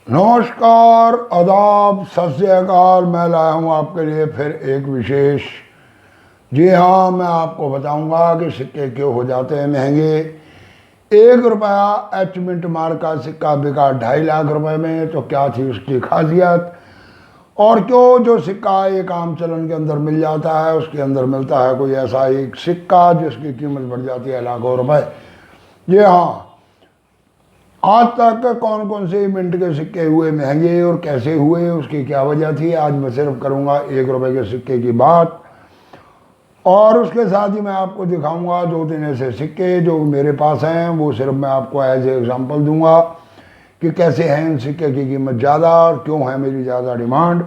नमस्कार, आदाब, सत श्री अकाल। मैं लाया हूँ आपके लिए फिर एक विशेष। जी हाँ, मैं आपको बताऊंगा कि सिक्के क्यों हो जाते हैं महंगे। 1 रुपया एच मिंट मार्क का सिक्का बिका 2.5 लाख रुपए में, तो क्या थी उसकी खासियत। और क्यों जो सिक्का एक आम चलन के अंदर मिल जाता है उसके अंदर मिलता है कोई ऐसा एक सिक्का जिसकी कीमत बढ़ जाती है लाखों रुपए। जी हाँ, आज तक कौन कौन से मिंट के सिक्के हुए महंगे और कैसे हुए, उसकी क्या वजह थी, आज मैं सिर्फ करूंगा 1 रुपए के सिक्के की बात। और उसके साथ ही मैं आपको दिखाऊंगा 2-3 ऐसे सिक्के जो मेरे पास हैं, वो सिर्फ मैं आपको एज ए एग्जाम्पल दूंगा कि कैसे हैं इन सिक्के की कीमत ज़्यादा और क्यों है मेरी ज़्यादा डिमांड।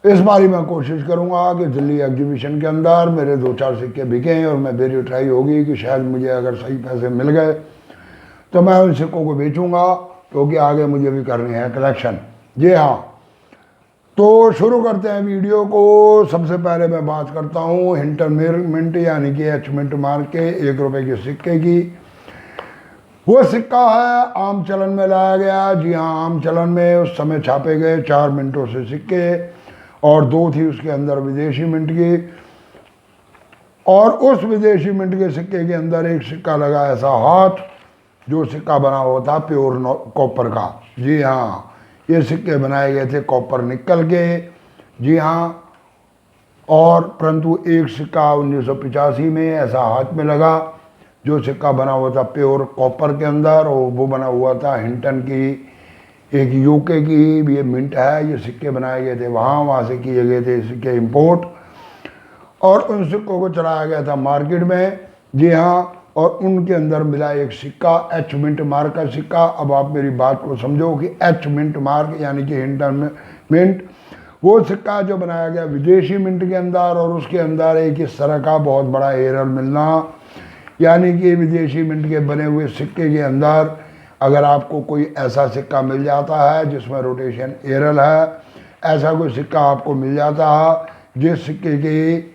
इस बार मैं कोशिश करूंगा कि दिल्ली एग्जीबिशन के अंदर मेरे 2-4 सिक्के बिकें और मैं मेरी ट्राई होगी कि शायद मुझे अगर सही पैसे मिल गए तो मैं उन सिक्कों को बेचूंगा, क्योंकि आगे मुझे भी करनी है कलेक्शन। जी हाँ, तो शुरू करते हैं वीडियो को। सबसे पहले मैं बात करता हूँ हिंटन मिंट यानी कि एच मिंट मार्क के 1 रुपए के सिक्के की। वो सिक्का है आम चलन में लाया गया। जी हाँ, आम चलन में उस समय छापे गए 4 मिनटों से सिक्के और 2 थी उसके अंदर विदेशी मिंट की। और उस विदेशी मिंट के सिक्के के अंदर एक सिक्का लगा ऐसा हाथ जो सिक्का बना हुआ था प्योर कॉपर का। जी हाँ, ये सिक्के बनाए गए थे कॉपर निकल के। जी हाँ, और परंतु एक सिक्का 1985 में ऐसा हाथ में लगा जो सिक्का बना हुआ था प्योर कॉपर के अंदर, और वो बना हुआ था हिंटन की एक यूके की ये मिंट है। ये सिक्के बनाए गए थे वहाँ से किए गए थे सिक्के इंपोर्ट, और उन सिक्कों को चलाया गया था मार्केट में। जी हाँ, और उनके अंदर मिला एक सिक्का एच मिंट मार्क का सिक्का। अब आप मेरी बात को समझो कि एच मिंट मार्क यानी कि हिंटन मिंट वो सिक्का जो बनाया गया विदेशी मिंट के अंदर, और उसके अंदर एक इस तरह का बहुत बड़ा एरर मिलना, यानी कि विदेशी मिंट के बने हुए सिक्के के अंदर अगर आपको कोई ऐसा सिक्का मिल जाता है जिसमें रोटेशन एरर है, ऐसा कोई सिक्का आपको मिल जाता है जिस सिक्के की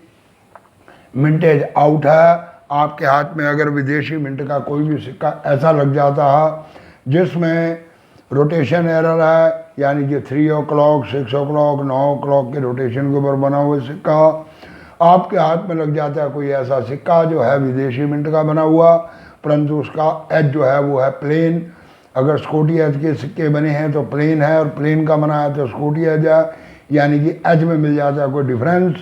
मिंटेज आउट है, आपके हाथ में अगर विदेशी मिंट का कोई भी सिक्का ऐसा लग जाता है जिसमें रोटेशन एरर है, यानी कि 3 o'clock 6 o'clock 9 o'clock के रोटेशन के ऊपर बना हुआ सिक्का आपके हाथ में लग जाता है, कोई ऐसा सिक्का जो है विदेशी मिंट का बना हुआ परंतु उसका एज जो है वो है प्लेन। अगर स्कूटी एज के सिक्के बने हैं तो प्लेन है, और प्लेन का बना है तो स्कूटी एज है, यानी कि एज में मिल जाता है कोई डिफरेंस।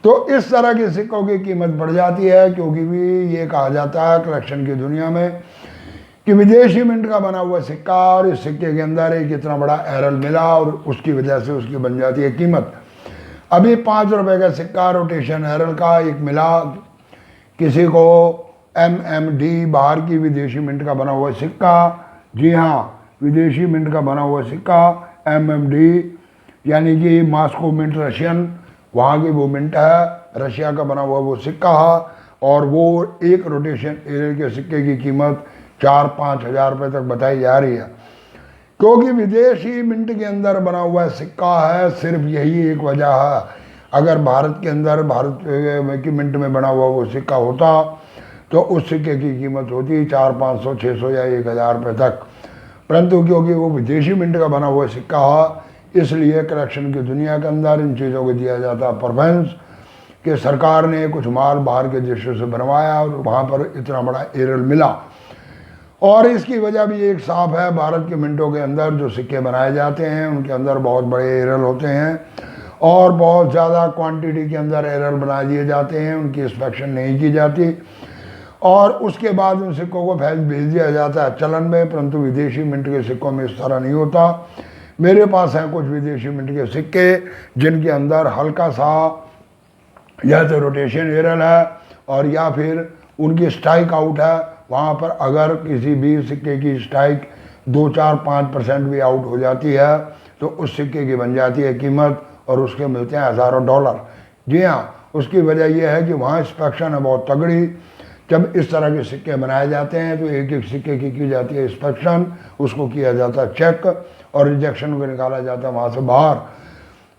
तो इस तरह के सिक्कों की कीमत बढ़ जाती है, क्योंकि भी ये कहा जाता है कलेक्शन की दुनिया में कि विदेशी मिंट का बना हुआ सिक्का और इस सिक्के के अंदर एक इतना बड़ा एरर मिला और उसकी वजह से उसकी बन जाती है कीमत। अभी 5 रुपए का सिक्का रोटेशन एरर का एक मिला किसी को, MMD बाहर की विदेशी मिंट का बना हुआ सिक्का। जी हाँ, विदेशी मिंट का बना हुआ सिक्का MMD यानी कि मास्को मिंट रशियन, वहाँ की वो मिंट है, रशिया का बना हुआ वो सिक्का है। और वो एक रोटेशन एरर के सिक्के की कीमत 4-5 हज़ार रुपये तक बताई जा रही है, क्योंकि विदेशी मिंट के अंदर बना हुआ सिक्का है। सिर्फ यही एक वजह है। अगर भारत के अंदर भारत की मिंट में बना हुआ वो सिक्का होता तो उस सिक्के की कीमत होती 400-500 600 या 1,000 रुपये तक, परंतु क्योंकि वो विदेशी मिंट का बना हुआ सिक्का है इसलिए कलेक्शन की दुनिया के अंदर इन चीज़ों को दिया जाता है प्रेफरेंस कि सरकार ने कुछ माल बाहर के देशों से बनवाया और वहाँ पर इतना बड़ा एरर मिला। और इसकी वजह भी एक साफ है, भारत के मिंटों के अंदर जो सिक्के बनाए जाते हैं उनके अंदर बहुत बड़े एरर होते हैं और बहुत ज़्यादा क्वांटिटी के अंदर एरर बना दिए जाते हैं, उनकी इंस्पेक्शन नहीं की जाती और उसके बाद उन सिक्कों को भेज दिया जाता है चलन में। परंतु विदेशी मिंट के सिक्कों में इस तरह नहीं होता। मेरे पास हैं कुछ विदेशी मिंट के सिक्के जिनके अंदर हल्का सा या तो रोटेशन एरर है और या फिर उनकी स्ट्राइक आउट है। वहाँ पर अगर किसी भी सिक्के की स्ट्राइक 2-4-5% भी आउट हो जाती है तो उस सिक्के की बन जाती है कीमत और उसके मिलते हैं हज़ारों डॉलर। जी हाँ, उसकी वजह यह है कि वहाँ इंस्पेक्शन है बहुत तगड़ी। जब इस तरह के सिक्के बनाए जाते हैं तो एक एक सिक्के की जाती है इंस्पेक्शन, उसको किया जाता है चेक और रिजेक्शन को निकाला जाता है वहाँ से बाहर।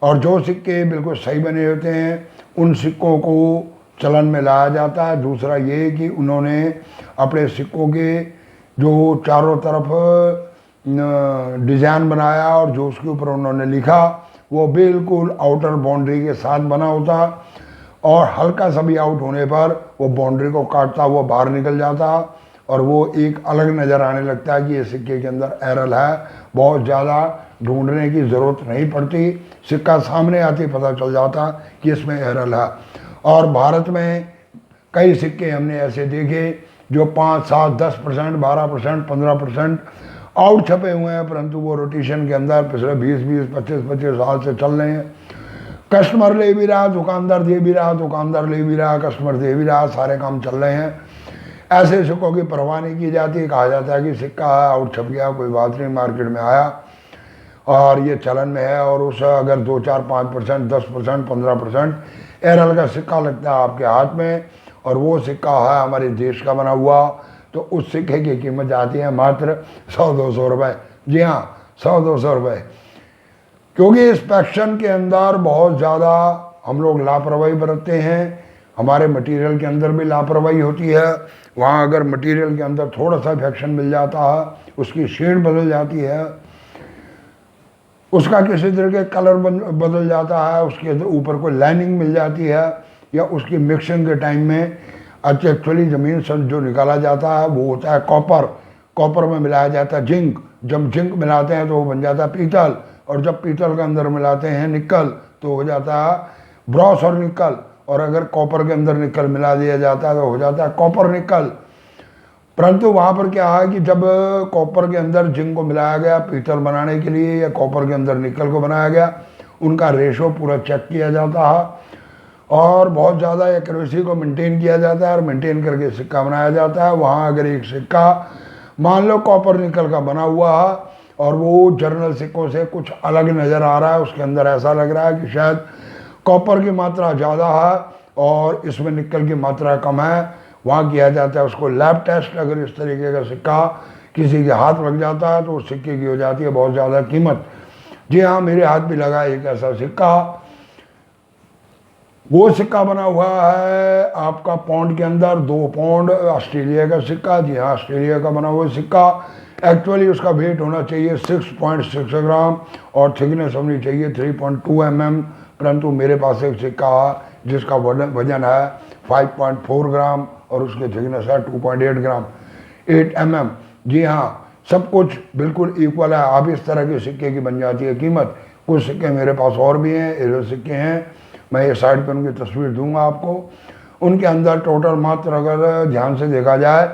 और जो सिक्के बिल्कुल सही बने होते हैं उन सिक्कों को चलन में लाया जाता है। दूसरा ये कि उन्होंने अपने सिक्कों के जो चारों तरफ डिज़ाइन बनाया और जो उसके ऊपर उन्होंने लिखा वो बिल्कुल आउटर बाउंड्री के साथ बना होता, और हल्का सा भी आउट होने पर वो बाउंड्री को काटता हुआ बाहर निकल जाता, और वो एक अलग नज़र आने लगता है कि ये सिक्के के अंदर एरर है। बहुत ज़्यादा ढूंढने की ज़रूरत नहीं पड़ती, सिक्का सामने आते पता चल जाता कि इसमें एरर है। और भारत में कई सिक्के हमने ऐसे देखे जो 5, 7, 10%, 12%, 15% आउट छपे हुए हैं, परंतु वो रोटेशन के अंदर पिछले 20-20, 25-25 साल से चल रहे हैं। कस्टमर ले भी रहा, दुकानदार दे भी रहा, दुकानदार ले भी रहा, कस्टमर दे भी रहा, सारे काम चल रहे हैं। ऐसे सिक्कों की परवाह नहीं की जाती, कहा जाता है कि सिक्का है, आउट छप गया, कोई बात नहीं, मार्केट में आया और ये चलन में है, और उस अगर 2, 4, 5%, 10%, 15% एरल का सिक्का लगता है आपके हाथ में, और वो सिक्का है हमारे देश का बना हुआ, तो उस सिक्के की कीमत जाती है मात्र 100-200 रुपये। जी हाँ, 100-200 रुपये, क्योंकि इंस्पेक्शन के अंदर बहुत ज़्यादा हम लोग लापरवाही बरतते हैं। हमारे मटेरियल के अंदर भी लापरवाही होती है। वहाँ अगर मटेरियल के अंदर थोड़ा सा इन्फेक्शन मिल जाता है, उसकी शेड बदल जाती है, उसका किसी तरह के कलर बदल जाता है, उसके ऊपर कोई लाइनिंग मिल जाती है, या उसकी मिक्सिंग के टाइम में एक्चुअली ज़मीन से जो निकाला जाता है वो होता है कॉपर, कॉपर में मिलाया जाता है जिंक, जब जिंक मिलाते हैं तो वो बन जाता है पीतल, और जब पीतल के अंदर मिलाते हैं निकल तो हो जाता है ब्रॉस और निकल, और अगर कॉपर के अंदर निकल मिला दिया जाता है तो हो जाता है कॉपर निकल। परंतु वहाँ पर क्या है कि जब कॉपर के अंदर जिंक को मिलाया गया पीतल बनाने के लिए, या कॉपर के अंदर निकल को बनाया गया, उनका रेशो पूरा चेक किया जाता है और बहुत ज़्यादा एक्यूरेसी को मेंटेन किया जाता है, और मेंटेन करके सिक्का बनाया जाता है। वहाँ अगर एक सिक्का मान लो कॉपर निकल का बना हुआ है और वो जर्नल सिक्कों से कुछ अलग नज़र आ रहा है, उसके अंदर ऐसा लग रहा है कि शायद कॉपर की मात्रा ज़्यादा है और इसमें निकल की मात्रा कम है, वहाँ किया जाता है उसको लैब टेस्ट। अगर इस तरीके का सिक्का किसी के हाथ लग जाता है तो उस सिक्के की हो जाती है बहुत ज़्यादा कीमत। जी हाँ, मेरे हाथ भी लगा एक ऐसा सिक्का। वो सिक्का बना हुआ है आपका पाउंड के अंदर, 2 पाउंड ऑस्ट्रेलिया का सिक्का। जी हाँ, ऑस्ट्रेलिया का बना हुआ सिक्का। एक्चुअली उसका वेट होना चाहिए 6.6 ग्राम और थिकनेस होनी चाहिए 3.2 mm, परंतु मेरे पास एक सिक्का है जिसका वजन है 5.4 ग्राम और उसकी थिकनेस है 2.8 ग्राम, 8 mm। जी हाँ, सब कुछ बिल्कुल इक्वल है। अब इस तरह के सिक्के की बन जाती है कीमत। कुछ सिक्के मेरे पास और भी हैं, एरो सिक्के हैं, मैं ये साइड पर उनकी तस्वीर दूंगा आपको। उनके अंदर टोटल मात्र अगर ध्यान से देखा जाए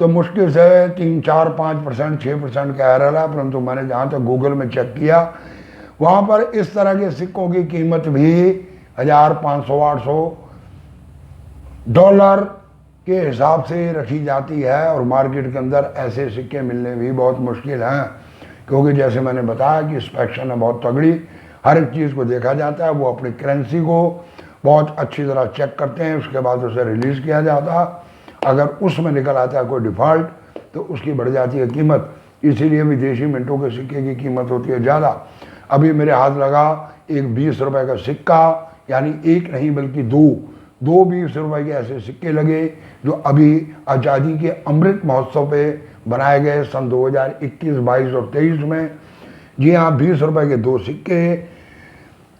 तो मुश्किल से 3, 4, 5%, 6% का एरर है, परंतु मैंने जहाँ तक गूगल में चेक किया वहाँ पर इस तरह के सिक्कों की कीमत भी 1000, 500, 800 डॉलर के हिसाब से रखी जाती है, और मार्केट के अंदर ऐसे सिक्के मिलने भी बहुत मुश्किल हैं, क्योंकि जैसे मैंने बताया कि इंस्पेक्शन है बहुत तगड़ी, हर एक चीज़ को देखा जाता है। वो अपनी करेंसी को बहुत अच्छी तरह चेक करते हैं, उसके बाद उसे रिलीज़ किया जाता है। अगर उसमें निकल आता है कोई डिफ़ॉल्ट तो उसकी बढ़ जाती है कीमत, इसीलिए विदेशी मिनटों के सिक्के की कीमत होती है ज़्यादा। अभी मेरे हाथ लगा एक 20 रुपये का सिक्का, यानी एक नहीं बल्कि दो 20 रुपये के ऐसे सिक्के लगे जो अभी आज़ादी के अमृत महोत्सव पे बनाए गए सन 2021, 22 और 23 में। जी हाँ, 20 रुपये के 2 सिक्के,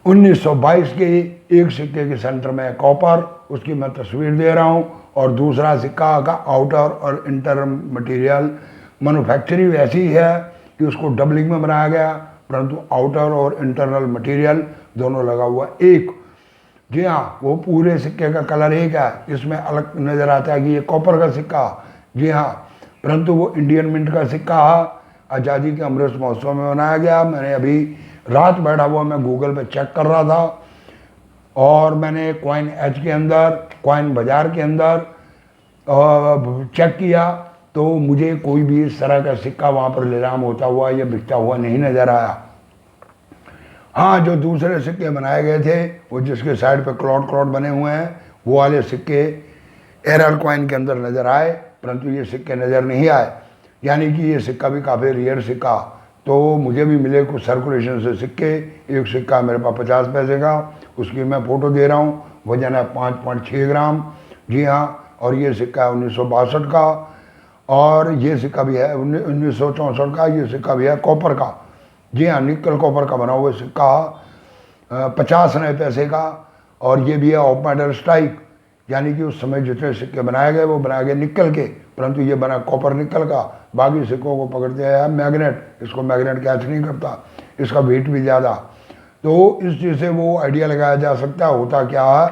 1922 के एक सिक्के के सेंटर में कॉपर, उसकी मैं तस्वीर दे रहा हूँ, और दूसरा सिक्का का आउटर और इंटर मटेरियल मैन्युफैक्चरिंग ऐसी है कि उसको डबलिंग में बनाया गया, परंतु आउटर और इंटरनल मटेरियल दोनों लगा हुआ एक। जी हाँ, वो पूरे सिक्के का कलर एक है, इसमें अलग नज़र आता है कि ये कॉपर का सिक्का। जी हाँ, परंतु वो इंडियन मिंट का सिक्का है, आज़ादी के अमृत महोत्सव में बनाया गया। मैंने अभी रात बैठा हुआ मैं गूगल पे चेक कर रहा था, और मैंने कॉइन एज के अंदर, कॉइन बाज़ार के अंदर चेक किया तो मुझे कोई भी इस तरह का सिक्का वहाँ पर नीलाम होता हुआ या बिकता हुआ नहीं नज़र आया। हाँ, जो दूसरे सिक्के बनाए गए थे वो जिसके साइड पे क्लॉट बने हुए हैं, वो वाले सिक्के एरल कॉइन के अंदर नज़र आए, परंतु ये सिक्के नज़र नहीं आए, यानी कि ये सिक्का भी काफ़ी रेयर सिक्का। तो मुझे भी मिले कुछ सर्कुलेशन से सिक्के। एक सिक्का मेरे पास 50 पैसे का, उसकी मैं फ़ोटो दे रहा हूँ, वजन है 5.6 ग्राम। जी हाँ, और ये सिक्का है 1962 का, और ये सिक्का भी है 1964 का, ये सिक्का भी है कॉपर का। जी हाँ, निकल कॉपर का बना हुआ सिक्का 50 नए पैसे का। और ये भी है ऑफ मेडल स्ट्राइक, यानी कि उस समय जितने सिक्के बनाए गए वो बनाए गए निकल के, परंतु ये बना कॉपर निकल का। बाकी सिक्कों को पकड़ते हैं मैग्नेट, इसको मैग्नेट कैच नहीं करता, इसका वेट भी ज़्यादा। तो इस चीज़ से वो आइडिया लगाया जा सकता है होता क्या है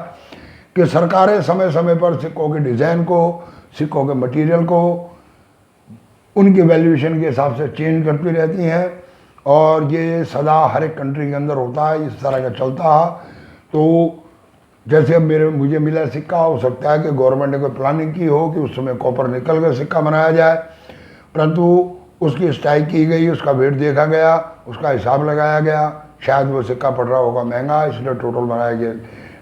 कि सरकारें समय समय पर सिक्कों के डिज़ाइन को, सिक्कों के मटेरियल को उनके वैल्यूएशन के हिसाब से चेंज करती रहती हैं, और ये सदा हर एक कंट्री के अंदर होता है, इस तरह का चलता है। तो जैसे अब मुझे मिला सिक्का, हो सकता है कि गवर्नमेंट ने कोई प्लानिंग की हो कि उस समय कॉपर निकल का सिक्का बनाया जाए, परंतु उसकी स्ट्राइक की गई, उसका वेट देखा गया, उसका हिसाब लगाया गया, शायद वो सिक्का पड़ रहा होगा महंगा, इसलिए टोटल बनाए गए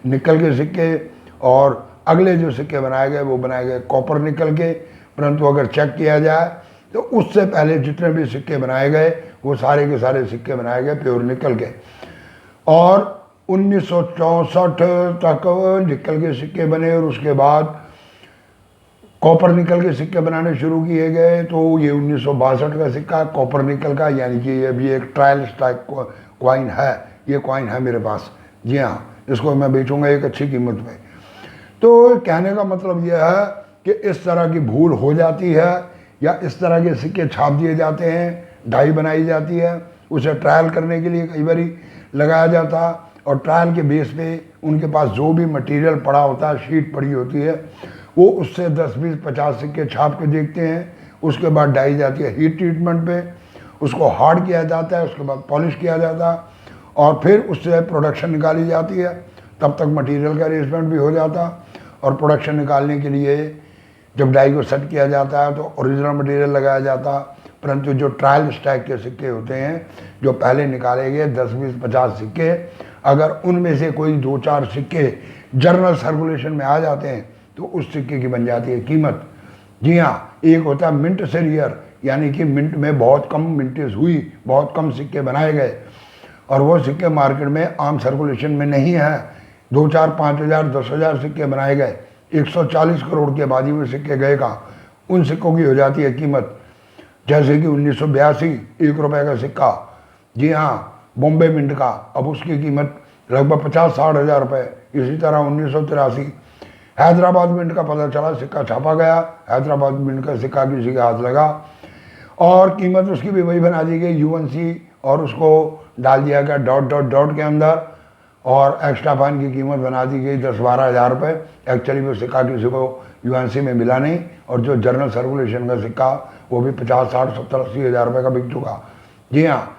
निकल के सिक्के, और अगले जो सिक्के बनाए गए वो बनाए गए कॉपर निकल के। परंतु अगर चेक किया जाए तो उससे पहले जितने भी सिक्के बनाए गए वो सारे के सारे सिक्के बनाए गए प्योर निकल के। और 1964 तक निकल के सिक्के बने, और उसके बाद कॉपर निकल के सिक्के बनाने शुरू किए गए। तो ये 1962 का सिक्का कॉपर निकल का, यानी कि ये भी एक ट्रायल स्ट्राइक कॉइन है। ये कॉइन है मेरे पास, जी हाँ, इसको मैं बेचूंगा एक अच्छी कीमत में। तो कहने का मतलब यह है कि इस तरह की भूल हो जाती है, या इस तरह के सिक्के छाप दिए जाते हैं, डाई बनाई जाती है, उसे ट्रायल करने के लिए कई बार लगाया जाता, और ट्रायल के बेस पे उनके पास जो भी मटेरियल पड़ा होता है, शीट पड़ी होती है, वो उससे 10, 20, 50 सिक्के छाप के देखते हैं। उसके बाद डाई जाती है हीट ट्रीटमेंट पे, उसको हार्ड किया जाता है, उसके बाद पॉलिश किया जाता है, और फिर उससे प्रोडक्शन निकाली जाती है। तब तक मटेरियल का अरेंजमेंट भी हो जाता, और प्रोडक्शन निकालने के लिए जब डाई को सेट किया जाता है तो ओरिजिनल मटेरियल लगाया जाता। परंतु जो ट्रायल स्ट्राइक के सिक्के होते हैं, जो पहले निकाले गए 10, 20, 50 सिक्के, अगर उनमें से कोई 2-4 सिक्के जर्नल सर्कुलेशन में आ जाते हैं तो उस सिक्के की बन जाती है कीमत। जी हाँ, एक होता है मिंट से रियर, यानी कि मिंट में बहुत कम मिंटेज हुई, बहुत कम सिक्के बनाए गए, और वो सिक्के मार्केट में आम सर्कुलेशन में नहीं है। 2, 4, 5 हज़ार, 10 हज़ार सिक्के बनाए गए, 140 करोड़ की आबादी में सिक्के गए कहाँ, उन सिक्कों की हो जाती है कीमत। जैसे कि 1982 ₹1 का सिक्का, जी हाँ, बॉम्बे मिंट का, अब उसकी कीमत लगभग 50-60 हज़ार रुपये। इसी तरह 1983 हैदराबाद मिंट का पता चला, सिक्का छापा गया, हैदराबाद मिंट का सिक्का किसी के हाथ लगा, और कीमत उसकी भी वही बना दी गई UNC, और उसको डाल दिया गया डॉट डॉट डॉट के अंदर, और एक्स्ट्रा फाइन की कीमत बना दी गई 10-12 हज़ार रुपये। एक्चुअली वो सिक्का किसी को UNC में मिला नहीं, और जो जर्नल सर्कुलेशन का सिक्का वो भी 50, 60, 70, 80 हज़ार रुपये का बिक चुका। जी हाँ,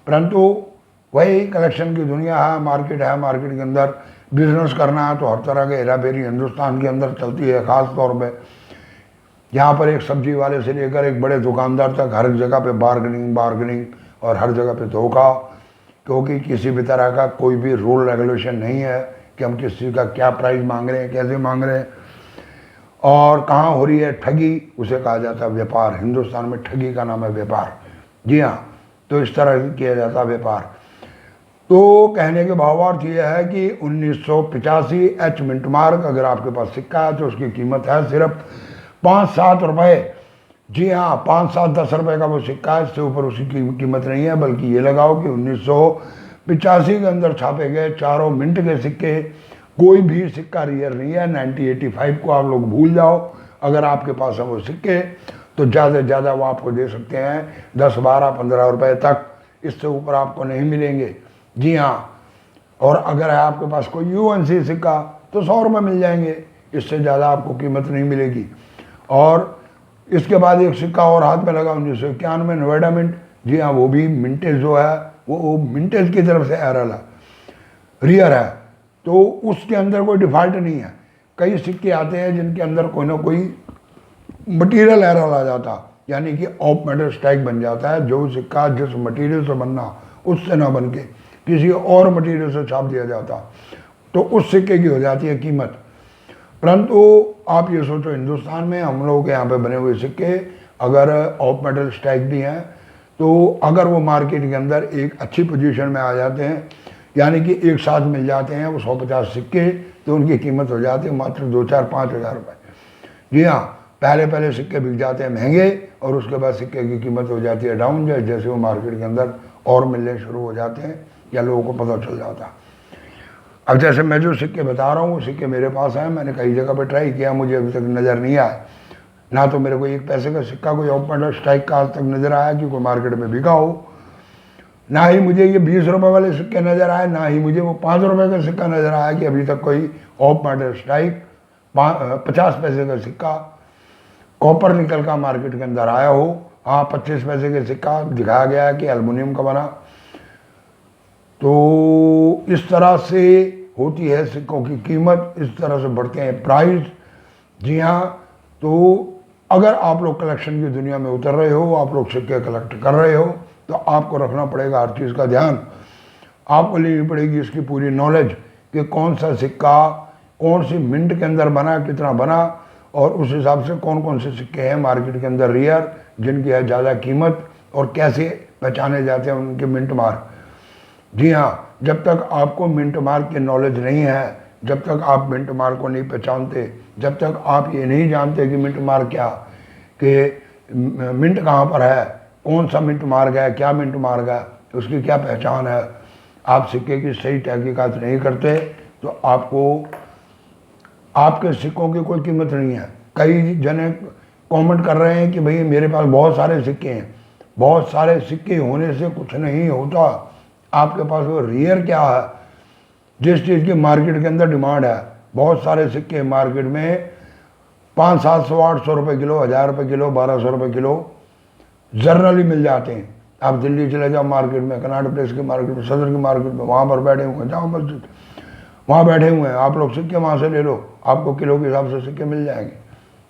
परंतु वही कलेक्शन की दुनिया है, मार्केट है, मार्केट के अंदर बिजनेस करना है तो हर तरह के हेरा फेरी हिंदुस्तान के अंदर चलती है। ख़ास तौर पे यहाँ पर एक सब्जी वाले से लेकर एक बड़े दुकानदार तक हर जगह पे बार्गेनिंग और हर जगह पे धोखा, क्योंकि किसी भी तरह का कोई भी रूल रेगुलेशन नहीं है कि हम किस चीज़ का क्या प्राइस मांग रहे हैं, कैसे मांग रहे हैं, और कहाँ हो रही है ठगी, उसे कहा जाता है व्यापार। हिंदुस्तान में ठगी का नाम है व्यापार। जी हाँ, तो इस तरह से किया जाता है व्यापार। तो कहने के भावार्थ यह है कि 1985 H मिंट मार्क अगर आपके पास सिक्का है तो उसकी कीमत है सिर्फ 5-7 रुपये। जी हाँ, 5-7-10 रुपये का वो सिक्का है, इससे ऊपर उसकी कीमत नहीं है। बल्कि ये लगाओ कि 1985 के अंदर छापे गए चारों मिंट के सिक्के, कोई भी सिक्का रियर नहीं है। 1985 को आप लोग भूल जाओ। अगर आपके पास है वो सिक्के तो ज़्यादा से ज़्यादा वो आपको दे सकते हैं 10, 12, 15 रुपये तक, इससे ऊपर आपको नहीं मिलेंगे। जी हाँ, और अगर है आपके पास कोई UNC सिक्का तो 100 रुपये मिल जाएंगे, इससे ज़्यादा आपको कीमत नहीं मिलेगी। और इसके बाद एक सिक्का और हाथ में लगा 1991 नोएडा मिंट। जी हाँ, वो भी मिंटेज जो है वो मिंटेज की तरफ से एरर है, रियर है, तो उसके अंदर कोई डिफ़ॉल्ट नहीं है। कई सिक्के आते हैं जिनके अंदर कोई ना कोई मटेरियल एरर आ जाता, यानी कि ऑफ मेटल स्ट्राइक बन जाता है। जो सिक्का जिस मटेरियल से बनना उससे ना बन के किसी और मटेरियल से छाप दिया जाता, तो उस सिक्के की हो जाती है कीमत। परंतु आप ये सोचो, हिंदुस्तान में हम लोगों के यहाँ पे बने हुए सिक्के अगर ऑफ मेटल स्ट्राइक भी हैं तो अगर वो मार्केट के अंदर एक अच्छी पोजीशन में आ जाते हैं, यानी कि एक साथ मिल जाते हैं वो 150 सिक्के, तो उनकी कीमत हो जाती है मात्र 2, 4, 5 हज़ार रुपये। जी हाँ, पहले पहले सिक्के बिक जाते हैं महंगे और उसके बाद सिक्के की कीमत हो जाती है डाउन, जैसे वो मार्केट के अंदर और मिलने शुरू हो जाते हैं या लोगों को पता चल जाता। अब जैसे मैं जो सिक्के बता रहा हूँ वो सिक्के मेरे पास हैं, मैंने कई जगह पे ट्राई किया, मुझे अभी तक नज़र नहीं आया। ना तो मेरे को 1 पैसे का सिक्का कोई ओपन स्ट्राइक का आज तक नज़र आया कि कोई मार्केट में बिका हो, ना ही मुझे ये 20 रुपये वाले सिक्के नज़र आए, ना ही मुझे वो 5 रुपये का सिक्का नज़र आया कि अभी तक कोई ऑफ मॉडल स्ट्राइक 50 पैसे का सिक्का कॉपर निकल का मार्केट के अंदर आया हो। हाँ, 25 पैसे का सिक्का दिखाया गया है कि एल्युमिनियम का बना। तो इस तरह से होती है सिक्कों की कीमत, इस तरह से बढ़ते हैं प्राइस। जी हाँ, तो अगर आप लोग कलेक्शन की दुनिया में उतर रहे हो, आप लोग सिक्के कलेक्ट कर रहे हो, तो आपको रखना पड़ेगा हर चीज़ का ध्यान। आपको लेनी पड़ेगी इसकी पूरी नॉलेज कि कौन सा सिक्का कौन सी मिंट के अंदर बना, कितना बना, और उस हिसाब से कौन कौन से सिक्के हैं मार्केट के अंदर रेयर, जिनकी है ज़्यादा कीमत, और कैसे पहचाने जाते हैं उनके मिंट मार्क। जी हाँ, जब तक आपको मिंट मार्क की नॉलेज नहीं है, जब तक आप मिंट मार्क को नहीं पहचानते, जब तक आप ये नहीं जानते कि मिंट मार्क क्या, कि मिंट कहाँ पर है, कौन सा मिंट मार्क है, क्या मिंट मार्क है, उसकी क्या पहचान है, आप सिक्के की सही तहकीकात नहीं करते, तो आपको आपके सिक्कों की कोई कीमत नहीं है। कई जने कमेंट कर रहे हैं कि भाई मेरे पास बहुत सारे सिक्के हैं। बहुत सारे सिक्के होने से कुछ नहीं होता। आपके पास वो रेयर क्या है, जिस चीज़ की मार्केट के अंदर डिमांड है। बहुत सारे सिक्के मार्केट में 500, 700, 800 रुपये किलो, 1000 रुपये किलो, 1200 रुपये किलो जर्नली मिल जाते हैं। आप दिल्ली चले जाओ मार्केट में, कनाट प्लेस की मार्केट में, सदर की मार्केट में, वहाँ पर बैठे हुए हैं, जाओ मस्जिद वहाँ बैठे हुए हैं, आप लोग सिक्के वहाँ से ले लो, आपको किलो के हिसाब से सिक्के मिल जाएंगे,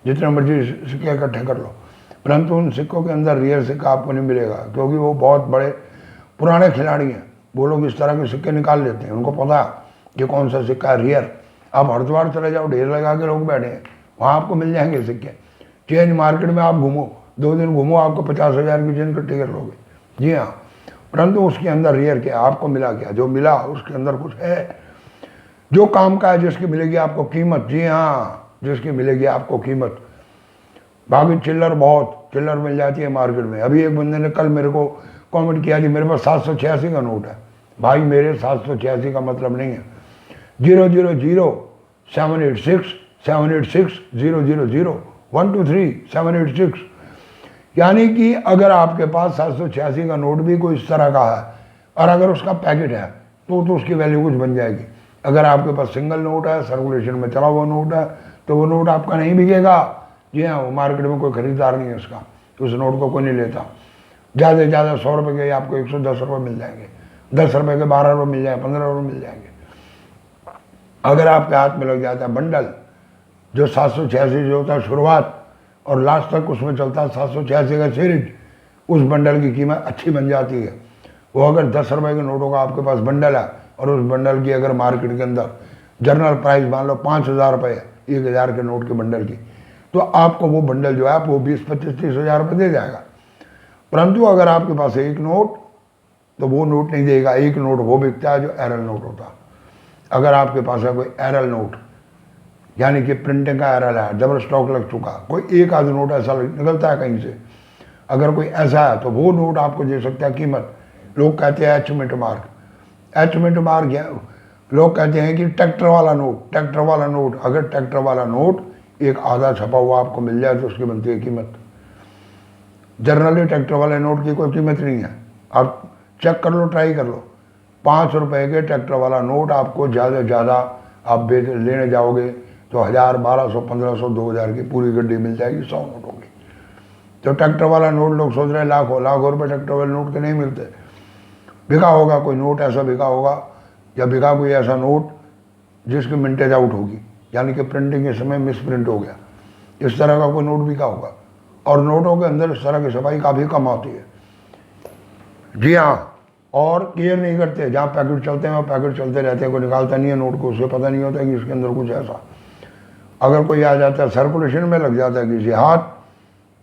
जितने मर्जी सिक्के इकट्ठे कर लो। परंतु उन सिक्कों के अंदर रियल सिक्का आपको नहीं मिलेगा, क्योंकि वो बहुत बड़े पुराने खिलाड़ी हैं। वो लोग इस तरह के सिक्के निकाल लेते हैं, उनको पता कि कौन सा सिक्का है रियल। आप हरिद्वार चले जाओ, ढेर लगा के लोग बैठे हैं, वहाँ आपको मिल जाएंगे सिक्के। चेंज मार्केट में आप घूमो, 2 दिन घूमो, आपको 50,000 की चेंज इकट्ठी कर लोगे। जी हाँ, परंतु उसके अंदर रियल क्या, आपको मिला क्या, जो मिला उसके अंदर कुछ है जो काम का है, जिसकी मिलेगी आपको कीमत। जी हाँ, जिसकी मिलेगी आपको कीमत। बाकी चिल्लर, बहुत चिल्लर मिल जाती है मार्केट में। अभी एक बंदे ने कल मेरे को कमेंट किया जी मेरे पास 786 का नोट है। भाई मेरे 786 का मतलब नहीं है 000786786000123 यानी कि अगर आपके पास 786 का नोट भी कोई इस तरह का है और अगर उसका पैकेट है तो उसकी वैल्यू कुछ बन जाएगी। अगर आपके पास सिंगल नोट है, सर्कुलेशन में चला हुआ नोट है, तो वो नोट आपका नहीं बिकेगा। जी हाँ, वो मार्केट में कोई खरीदार नहीं है उसका, तो उस नोट को कोई नहीं लेता। ज़्यादा से ज़्यादा 100 रुपये के आपको 110 रुपये मिल जाएंगे, 10 रुपये के 12 रुपये मिल जाएंगे, 15 रुपये मिल जाएंगे। अगर आपके हाथ में लग जाता है बंडल जो 786 जो होता है शुरुआत और लास्ट तक उसमें चलता है 786 का सीरीज, उस बंडल की कीमत अच्छी बन जाती है। वो अगर 10 रुपये के नोटों का आपके पास बंडल है और उस बंडल की अगर मार्केट के अंदर जनरल प्राइस मान लो 5000 रुपये है 1000 के नोट के बंडल की, तो आपको वो बंडल जो है वो 20, 25, 30 हज़ार रुपये दे जाएगा। परंतु अगर आपके पास एक नोट, तो वो नोट नहीं देगा। एक नोट वो बिकता है जो एरल नोट होता है। अगर आपके पास है कोई एरल नोट, यानी कि प्रिंटिंग का एरल है, डबल स्टॉक लग चुका, कोई एक आध नोट ऐसा निकलता है कहीं से, अगर कोई ऐसा है तो वो नोट आपको दे सकता है कीमत। लोग कहते हैं एचमेंट मार्क, एचमेंट मार्क लोग कहते हैं कि ट्रैक्टर वाला नोट, ट्रैक्टर वाला नोट। अगर ट्रैक्टर वाला नोट एक आधा छपा हुआ आपको मिल जाए तो उसकी बनती है कीमत। जनरली ट्रैक्टर वाले नोट की कोई कीमत नहीं है। आप चेक कर लो, ट्राई कर लो, 5 रुपये के ट्रैक्टर वाला नोट आपको ज़्यादा से ज़्यादा आप लेने जाओगे तो 1000, 1200, 1500, 2000 की पूरी गड्डी मिल जाएगी 100 नोटों की। तो ट्रैक्टर वाला नोट लोग सोच रहे हैं लाखों रुपये ट्रैक्टर वाले नोट के नहीं मिलते। बिका होगा कोई नोट, ऐसा बिका होगा या बिका कोई ऐसा नोट जिसकी मिंटेज आउट होगी, यानी कि प्रिंटिंग के समय मिस प्रिंट हो गया, इस तरह का कोई नोट बिका होगा। और नोटों के अंदर इस तरह की सफाई काफ़ी कम आती है। जी हाँ, और केयर नहीं करते, जहाँ पैकेट चलते हैं वहाँ पैकेट चलते रहते हैं, कोई निकालता नहीं है नोट को, उसे पता नहीं होता कि इसके अंदर कुछ ऐसा। अगर कोई आ जाता है सर्कुलेशन में लग जाता है किसी हाथ,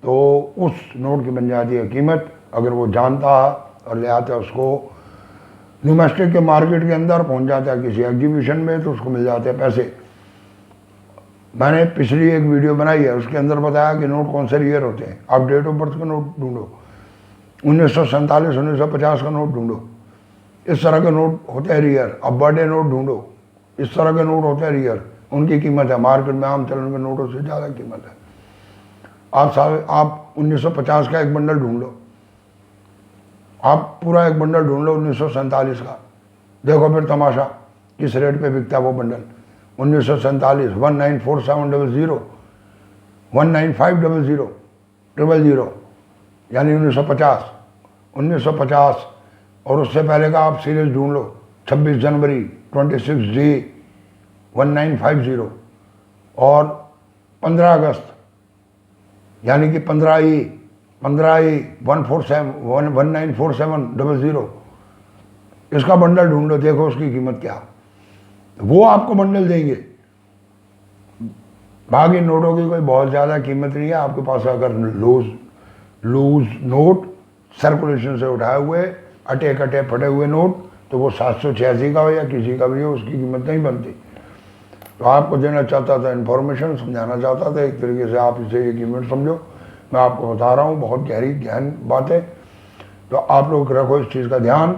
तो उस नोट की बन जाती है कीमत। अगर वो जानता है और ले आता है उसको डोमेस्टिक के मार्केट के अंदर पहुंच जाता है किसी एग्जीबिशन में, तो उसको मिल जाते हैं पैसे। मैंने पिछली एक वीडियो बनाई है, उसके अंदर बताया कि नोट कौन से रियर होते हैं। आप डेट ऑफ बर्थ का नोट ढूंढो, 1947 1950 का नोट ढूंढो, इस तरह के नोट होते हैं रियर। अब बर्थडे नोट ढूंढो, इस तरह के नोट होते हैं रियर। उनकी कीमत है मार्केट में आम चलन के नोटों से ज़्यादा कीमत है। आप 1950 का एक बंडल ढूंढ लो, आप पूरा एक बंडल ढूंढ लो 1947 का, देखो फिर तमाशा किस रेट पे बिकता है वो बंडल। 1947 194700 19500 000 यानी 1950 और उससे पहले का आप सीरीज ढूंढ लो, 26 जनवरी 26G 1950 और 15 अगस्त यानी कि 15E 194700 इसका बंडल ढूंढ लो, देखो उसकी कीमत क्या। वो आपको बंडल देंगे। बाकी नोटों की कोई बहुत ज़्यादा कीमत नहीं है। आपके पास अगर लूज नोट सर्कुलेशन से उठाए हुए अटे कटे फटे हुए नोट, तो वो 786 का हो या किसी का भी हो, उसकी कीमत नहीं बनती। तो आपको देना चाहता था इन्फॉर्मेशन, समझाना चाहता था एक तरीके से, आप इसे ये कीमत समझो। मैं आपको बता रहा हूँ, बहुत गहरी गहन बात है। तो आप लोग रखो इस चीज़ का ध्यान,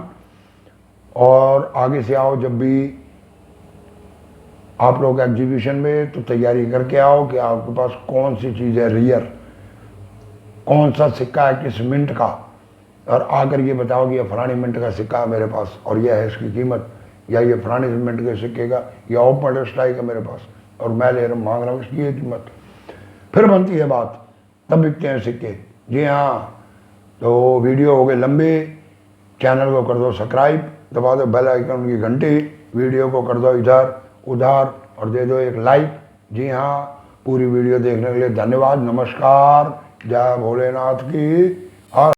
और आगे से आओ जब भी आप लोग एग्जीबिशन में, तो तैयारी करके आओ कि आपके पास कौन सी चीज़ है रियर, कौन सा सिक्का है किस मिंट का, और आकर ये बताओ कि ये फलानी मिंट का सिक्का है मेरे पास और यह है इसकी कीमत, या ये फलानी मिंट के सिक्के का या ऑफ मॉडल स्ट्राइक है मेरे पास और मैं ले रहा मांग रहा हूँ इसकी ये कीमत। फिर बनती है बात, तब बिकते हैं सिक्के। जी हाँ, तो वीडियो हो गए लंबे, चैनल को कर दो सब्सक्राइब, दबा दो बेल आइकन की घंटी, वीडियो को कर दो इधर उधर और दे दो एक लाइक। जी हाँ, पूरी वीडियो देखने के लिए धन्यवाद। नमस्कार, जय भोलेनाथ की।